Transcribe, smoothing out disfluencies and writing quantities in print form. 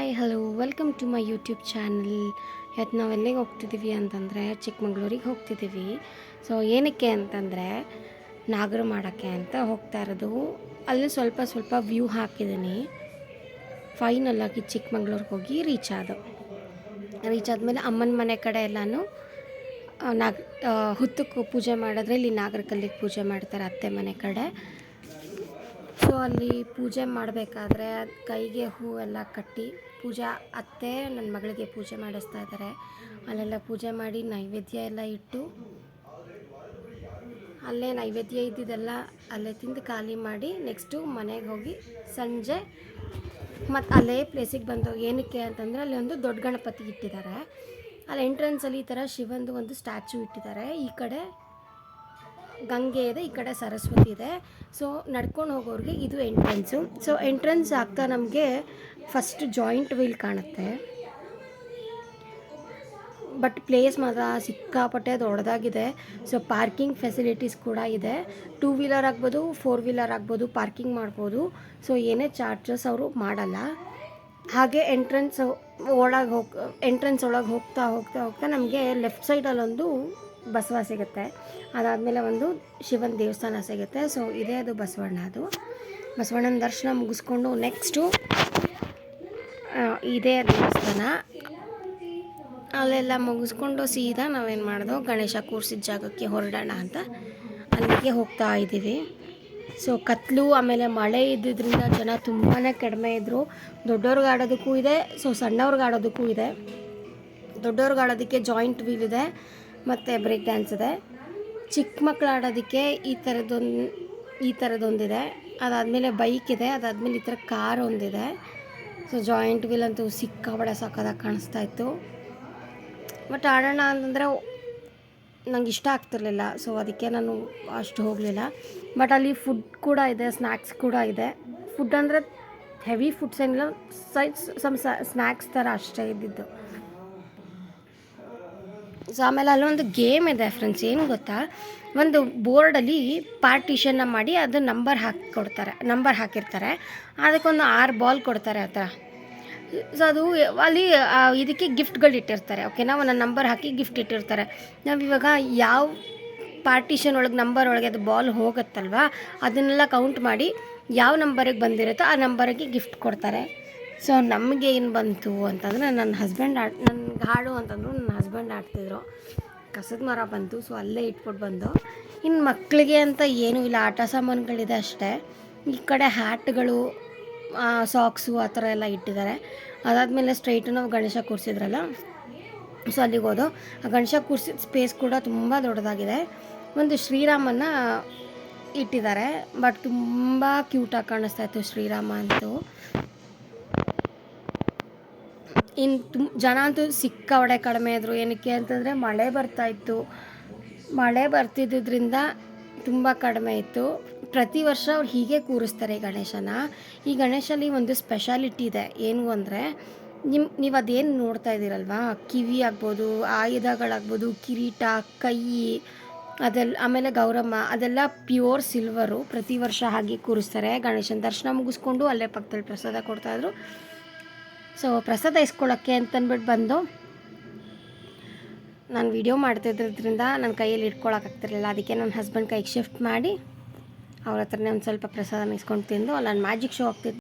Hi hello welcome to my YouTube channel. ಇವತ್ತು ನಾವು ಎಲ್ಲಿಗೆ ಹೋಗ್ತಿದ್ದೀವಿ ಅಂತಂದರೆ ಚಿಕ್ಕಮಂಗ್ಳೂರಿಗೆ ಹೋಗ್ತಿದ್ದೀವಿ. ಸೊ ಏನಕ್ಕೆ ಅಂತಂದರೆ ನಾಗರ ಮಾಡೋಕ್ಕೆ ಅಂತ ಹೋಗ್ತಾ ಇರೋದು. ಅಲ್ಲಿ ಸ್ವಲ್ಪ ವ್ಯೂ ಹಾಕಿದ್ದೀನಿ. ಫೈನಲಾಗಿ ಚಿಕ್ಕಮಂಗ್ಳೂರಿಗೆ ಹೋಗಿ ರೀಚ್ ಆದಮೇಲೆ ಅಮ್ಮನ ಮನೆ ಕಡೆ ಎಲ್ಲನೂ ಹುತ್ತಕ್ಕೆ ಪೂಜೆ ಮಾಡಿದ್ರೆ ಇಲ್ಲಿ ನಾಗರಕಲ್ಲಿಗೆ ಪೂಜೆ ಮಾಡ್ತಾರೆ ಅತ್ತೆ ಮನೆ ಕಡೆ. ಸೊ ಅಲ್ಲಿ ಪೂಜೆ ಮಾಡಬೇಕಾದ್ರೆ ಕೈಗೆ ಹೂವೆಲ್ಲ ಕಟ್ಟಿ ಪೂಜಾ ಅತ್ತೆ ನನ್ನ ಮಗಳಿಗೆ ಪೂಜೆ ಮಾಡಿಸ್ತಾ ಇದ್ದಾರೆ. ಅಲ್ಲೆಲ್ಲ ಪೂಜೆ ಮಾಡಿ ನೈವೇದ್ಯ ಎಲ್ಲ ಇಟ್ಟು ಅಲ್ಲೇ ನೈವೇದ್ಯ ಇದ್ದಿದ್ದೆಲ್ಲ ಅಲ್ಲೇ ತಿಂದು ಖಾಲಿ ಮಾಡಿ ನೆಕ್ಸ್ಟು ಮನೆಗೆ ಹೋಗಿ ಸಂಜೆ ಮತ್ತು ಅಲ್ಲೇ ಪ್ಲೇಸಿಗೆ ಬಂದು ಏನಕ್ಕೆ ಅಂತಂದರೆ ಅಲ್ಲಿ ಒಂದು ದೊಡ್ಡ ಗಣಪತಿ ಇಟ್ಟಿದ್ದಾರೆ. ಅಲ್ಲಿ ಎಂಟ್ರೆನ್ಸಲ್ಲಿ ಈ ಥರ ಶಿವಂದು ಒಂದು ಸ್ಟ್ಯಾಚು ಇಟ್ಟಿದ್ದಾರೆ. ಈ ಕಡೆ ಗಂಗೆ ಇದೆ, ಈ ಕಡೆ ಸರಸ್ವತಿ ಇದೆ. ಸೊ ನಡ್ಕೊಂಡು ಹೋಗೋರಿಗೆ ಇದು ಎಂಟ್ರೆನ್ಸು. ಸೊ ಎಂಟ್ರೆನ್ಸ್ ಆಗ್ತಾ ನಮಗೆ ಫಸ್ಟ್ ಜಾಯಿಂಟ್ ವೀಲ್ ಕಾಣುತ್ತೆ. ಬಟ್ ಪ್ಲೇಸ್ ಮಾತ್ರ ಸಿಕ್ಕಾಪಟ್ಟೆ ದೊಡ್ಡದಾಗಿದೆ. ಸೊ ಪಾರ್ಕಿಂಗ್ ಫೆಸಿಲಿಟೀಸ್ ಕೂಡ ಇದೆ. 2 ವೀಲರ್ ಆಗ್ಬೋದು, 4 ವೀಲರ್ ಆಗ್ಬೋದು, ಪಾರ್ಕಿಂಗ್ ಮಾಡ್ಬೋದು. ಸೊ ಏನೇ ಚಾರ್ಜಸ್ ಅವರು ಮಾಡಲ್ಲ. ಹಾಗೆ ಎಂಟ್ರೆನ್ಸ್ ಒಳಗೆ ಹೋಗ್ತಾ ನಮಗೆ ಲೆಫ್ಟ್ ಸೈಡಲ್ಲೊಂದು ಬಸವ ಸಿಗುತ್ತೆ. ಅದಾದಮೇಲೆ ಒಂದು ಶಿವನ ದೇವಸ್ಥಾನ ಸಿಗುತ್ತೆ. ಸೊ ಇದೇ ಅದು ಬಸವಣ್ಣನ ದರ್ಶನ ಮುಗಿಸ್ಕೊಂಡು ನೆಕ್ಸ್ಟು ಇದೇ ದೇವಸ್ಥಾನ. ಅಲ್ಲೆಲ್ಲ ಮುಗಿಸ್ಕೊಂಡು ಸೀದಾ ನಾವೇನು ಮಾಡಿದೋ ಗಣೇಶ ಕೂರಿಸಿದ ಜಾಗಕ್ಕೆ ಹೊರಡೋಣ ಅಂತ ಅಲ್ಲಿಗೆ ಹೋಗ್ತಾ ಇದ್ದೀವಿ. ಸೊ ಕತ್ಲು ಆಮೇಲೆ ಮಳೆ ಇದ್ದಿದ್ದರಿಂದ ಜನ ತುಂಬಾ ಕಡಿಮೆ ಇದ್ದರು. ದೊಡ್ಡವ್ರಿಗೆ ಆಡೋದಕ್ಕೂ ಇದೆ, ಸೊ ಸಣ್ಣವ್ರಿಗೆ ಆಡೋದಕ್ಕೂ ಇದೆ. ದೊಡ್ಡವ್ರಿಗೆ ಆಡೋದಕ್ಕೆ ಜಾಯಿಂಟ್ ವೀಲ್ ಇದೆ ಮತ್ತು ಬ್ರೇಕ್ ಡ್ಯಾನ್ಸ್ ಇದೆ. ಚಿಕ್ಕ ಮಕ್ಕಳು ಆಡೋದಕ್ಕೆ ಈ ಥರದೊಂದಿದೆ. ಅದಾದಮೇಲೆ ಬೈಕ್ ಇದೆ. ಅದಾದಮೇಲೆ ಈ ಥರ ಕಾರ್ ಒಂದಿದೆ. ಸೊ ಜಾಯಿಂಟ್ ವೀಲ್ ಅಂತೂ ಸಿಕ್ಕಾಬಡೆ ಸಕ್ಕದಾಗಿ ಕಾಣಿಸ್ತಾ ಇತ್ತು. ಬಟ್ ಆಡೋಣ ಅಂತಂದರೆ ನಂಗೆ ಇಷ್ಟ ಆಗ್ತಿರ್ಲಿಲ್ಲ. ಸೊ ಅದಕ್ಕೆ ನಾನು ಅಷ್ಟು ಹೋಗಲಿಲ್ಲ. ಬಟ್ ಅಲ್ಲಿ ಫುಡ್ ಕೂಡ ಇದೆ, ಸ್ನ್ಯಾಕ್ಸ್ ಕೂಡ ಇದೆ. ಫುಡ್ ಅಂದರೆ ಹೆವಿ ಫುಡ್ಸ್ ಏನಿಲ್ಲ, ಸ್ನ್ಯಾಕ್ಸ್ ಥರ ಅಷ್ಟೇ ಇದ್ದಿದ್ದು. ಸೊ ಆಮೇಲೆ ಅಲ್ಲೊಂದು ಗೇಮ್ ಇದೆ ಫ್ರೆಂಡ್ಸ್. ಏನು ಗೊತ್ತಾ, ಒಂದು ಬೋರ್ಡಲ್ಲಿ ಪಾರ್ಟಿಷನ್ನ ಮಾಡಿ ಅದು ನಂಬರ್ ಹಾಕಿರ್ತಾರೆ. ಅದಕ್ಕೊಂದು 6 ಬಾಲ್ ಕೊಡ್ತಾರೆ ಆ ಥರ. ಸೊ ಅದು ಅಲ್ಲಿ ಇದಕ್ಕೆ ಗಿಫ್ಟ್ಗಳು ಇಟ್ಟಿರ್ತಾರೆ. ಓಕೆನಾ, ಒಂದೊಂದು ನಂಬರ್ ಹಾಕಿ ಗಿಫ್ಟ್ ಇಟ್ಟಿರ್ತಾರೆ. ನಾವಿವಾಗ ಯಾವ ಪಾರ್ಟಿಷನ್ ಒಳಗೆ ನಂಬರ್ ಒಳಗೆ ಅದು ಬಾಲ್ ಹೋಗುತ್ತಲ್ವ, ಅದನ್ನೆಲ್ಲ ಕೌಂಟ್ ಮಾಡಿ ಯಾವ ನಂಬರಿಗೆ ಬಂದಿರುತ್ತೋ ಆ ನಂಬರಿಗೆ ಗಿಫ್ಟ್ ಕೊಡ್ತಾರೆ. ಸೊ ನಮಗೆ ಏನು ಬಂತು ಅಂತಂದರೆ ನನಗೆ ಹಾಡು ಅಂತಂದರು ನನ್ನ ಹಸ್ಬೆಂಡ್ ಆಡ್ತಿದ್ರು. ಕಸದ ಮರ ಬಂತು. ಸೊ ಅಲ್ಲೇ ಇಟ್ಬಿಟ್ಟು ಬಂದು. ಇನ್ನು ಮಕ್ಕಳಿಗೆ ಅಂತ ಏನೂ ಇಲ್ಲ, ಆಟ ಸಾಮಾನುಗಳಿದೆ ಅಷ್ಟೇ. ಈ ಕಡೆ ಹ್ಯಾಟ್ಗಳು, ಸಾಕ್ಸು ಆ ಥರ ಎಲ್ಲ ಇಟ್ಟಿದ್ದಾರೆ. ಅದಾದಮೇಲೆ ಸ್ಟ್ರೈಟು ನಾವು ಗಣೇಶ ಕೂರಿಸಿದ್ರಲ್ಲ, ಸೊ ಅಲ್ಲಿಗೆ ಹೋದೋ. ಆ ಗಣೇಶ ಕೂರಿಸಿದ ಸ್ಪೇಸ್ ಕೂಡ ತುಂಬ ದೊಡ್ಡದಾಗಿದೆ. ಒಂದು ಶ್ರೀರಾಮನ ಇಟ್ಟಿದ್ದಾರೆ. ಬಟ್ ತುಂಬ ಕ್ಯೂಟಾಗಿ ಕಾಣಿಸ್ತಾ ಇತ್ತು ಶ್ರೀರಾಮ ಅಂತೂ. ಇನ್ನು ಜನ ಅಂತೂ ಸಿಕ್ಕಾಪಟ್ಟೆ ಕಡಿಮೆ ಇದ್ದರು. ಏನಕ್ಕೆ ಅಂತಂದರೆ ಮಳೆ ಬರ್ತಿದ್ದರಿಂದ ತುಂಬ ಕಡಿಮೆ ಇತ್ತು. ಪ್ರತಿ ವರ್ಷ ಅವ್ರು ಹೀಗೆ ಕೂರಿಸ್ತಾರೆ ಗಣೇಶನ. ಈ ಗಣೇಶಲ್ಲಿ ಒಂದು ಸ್ಪೆಷಾಲಿಟಿ ಇದೆ. ಏನು ಅಂದರೆ ನೀವು ಅದೇನು ನೋಡ್ತಾ ಇದ್ದೀರಲ್ವಾ, ಕಿವಿ ಆಗ್ಬೋದು, ಆಯುಧಗಳಾಗ್ಬೋದು, ಕಿರೀಟ, ಕೈ, ಆಮೇಲೆ ಗೌರಮ್ಮ, ಅದೆಲ್ಲ ಪ್ಯೂರ್ ಸಿಲ್ವರು. ಪ್ರತಿ ವರ್ಷ ಹಾಗೆ ಕೂರಿಸ್ತಾರೆ. ಗಣೇಶನ ದರ್ಶನ ಮುಗಿಸ್ಕೊಂಡು ಅಲ್ಲೇ ಪಕ್ಕದಲ್ಲಿ ಪ್ರಸಾದ ಕೊಡ್ತಾಯಿದ್ರು. ಸೊ ಪ್ರಸಾದ ಇಸ್ಕೊಳ್ಳೋಕ್ಕೆ ಅಂತಂದ್ಬಿಟ್ಟು ಬಂದು ನಾನು ವಿಡಿಯೋ ಮಾಡ್ತಿದ್ದರಿಂದ ನನ್ನ ಕೈಯಲ್ಲಿ ಇಟ್ಕೊಳ್ಳೋಕ್ಕಾಗ್ತಿರಲಿಲ್ಲ. ಅದಕ್ಕೆ ನನ್ನ ಹಸ್ಬೆಂಡ್ ಕೈಗೆ ಶಿಫ್ಟ್ ಮಾಡಿ ಅವ್ರ ಹತ್ರನೇ ಒಂದು ಸ್ವಲ್ಪ ಪ್ರಸಾದ ಇಸ್ಕೊಂಡು ತಿಂದು ಅಲ್ಲಿ ನಾನು ಮ್ಯಾಜಿಕ್ ಶೋ ಹೋಗ್ತಿದ್ದೆ.